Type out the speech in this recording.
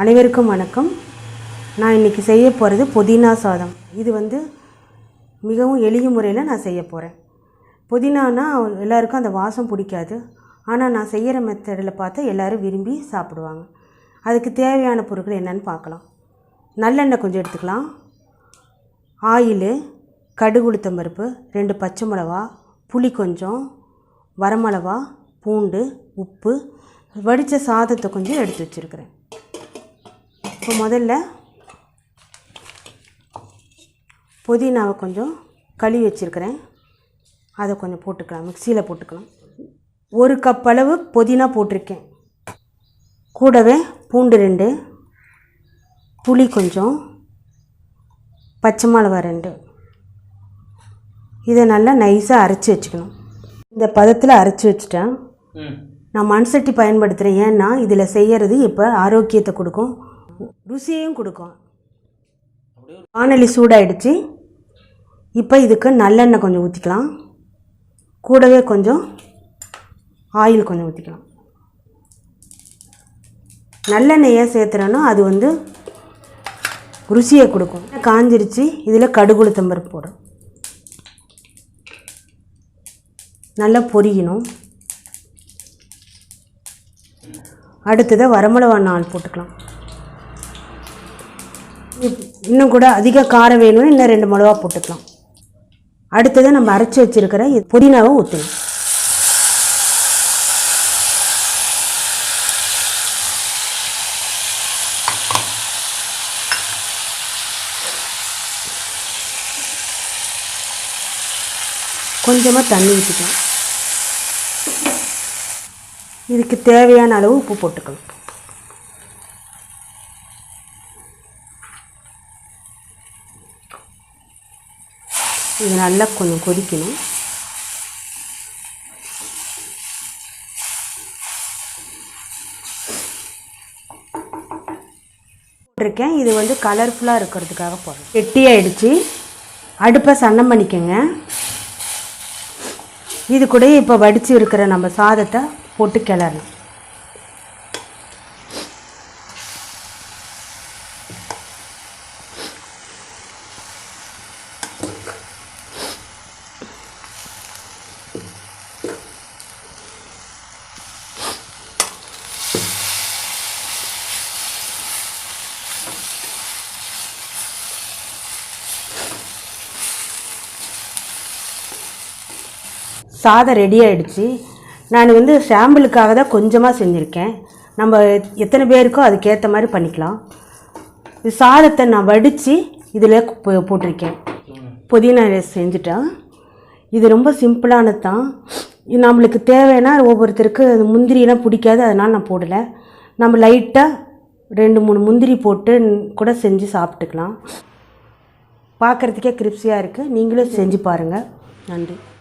அனைவருக்கும் வணக்கம். நான் இன்றைக்கி செய்ய போகிறது புதினா சாதம். இது மிகவும் எளிய முறையில் நான் செய்ய போகிறேன். புதினானா எல்லாருக்கும் அந்த வாசம் பிடிக்காது. ஆனால் நான் செய்கிற மெத்தடில் பார்த்தா எல்லோரும் விரும்பி சாப்பிடுவாங்க. அதுக்கு தேவையான பொருட்கள் என்னென்னு பார்க்கலாம். நல்லெண்ணெய் கொஞ்சம் எடுத்துக்கலாம். ஆயிலு, கடுகு உளுத்தம் பருப்பு, 2 பச்சை மிளகா, புளி கொஞ்சம், வரமிளகா, பூண்டு, உப்பு, வடித்த சாதத்தை கொஞ்சம் எடுத்து வச்சுருக்கிறேன். இப்போ முதல்ல புதினாவை கொஞ்சம் கழுவி வச்சுருக்கிறேன். அதை கொஞ்சம் போட்டுக்கலாம், மிக்சியில் போட்டுக்கலாம். 1 கப் அளவு புதினா போட்டிருக்கேன். கூடவே பூண்டு 2, புளி கொஞ்சம், பச்சை மிளகா 2. இதை நல்லா நைஸாக அரைச்சி வச்சுக்கணும். இந்த பதத்தில் அரைச்சி வச்சுட்டேன். நான் மண்சட்டி பயன்படுத்துகிறேன். ஏன்னா இதில் செய்கிறது இப்போ ஆரோக்கியத்தை கொடுக்கும், ருசியையும் கொடுக்கும். வாணலி சூடாயிடுச்சு. இப்போ இதுக்கு நல்லெண்ணெய் கொஞ்சம் ஊற்றிக்கலாம். கூடவே கொஞ்சம் ஆயில் கொஞ்சம் ஊற்றிக்கலாம். நல்லெண்ணெய் ஏன் சேர்த்துறேன்னா அது ருசியை கொடுக்கும். காஞ்சிருச்சு. இதில் கடுகு உளுத்தம் பருப்பு போடும். நல்லா பொரியணும். அடுத்ததை வரமிளகா 4 போட்டுக்கலாம். இன்னும் கூட அதிக காரம் வேணும்னு இன்னும் 2 மிளகா போட்டுக்கலாம். அடுத்ததை நம்ம அரைச்சி வச்சுருக்கிற புதினாவை ஊற்றணும். கொஞ்சமாக தண்ணி ஊற்றிக்கலாம். இதுக்கு தேவையான அளவு உப்பு போட்டுக்கலாம். இது நல்லா கொஞ்சம் கொதிக்கணும். போட்டிருக்கேன். இது கலர்ஃபுல்லாக இருக்கிறதுக்காக போடுறேன். கெட்டியாகிடுச்சு. அடுப்பை சன்னம் பண்ணிக்கோங்க. இது கூட இப்போ வடித்து இருக்கிற நம்ம சாதத்தை போட்டு கிளறணும். சாதம் ரெடி ஆகிடுச்சு. நான் சாம்பிளுக்காக தான் கொஞ்சமாக செஞ்சுருக்கேன். நம்ம எத்தனை பேருக்கோ அதுக்கேற்ற மாதிரி பண்ணிக்கலாம். இது சாதத்தை நான் வடித்து இதில் போட்டிருக்கேன். புதினா செஞ்சுட்டேன். இது ரொம்ப சிம்பிளானது தான். நம்மளுக்கு தேவைன்னா ஒவ்வொருத்தருக்கு முந்திரியெல்லாம் பிடிக்காது, அதனால் நான் போடலை. நம்ம லைட்டாக 2-3 முந்திரி போட்டு கூட செஞ்சு சாப்பிட்டுக்கலாம். பார்க்குறதுக்கே கிரிப்ஸியாக இருக்குது. நீங்களும் செஞ்சு பாருங்கள். நன்றி.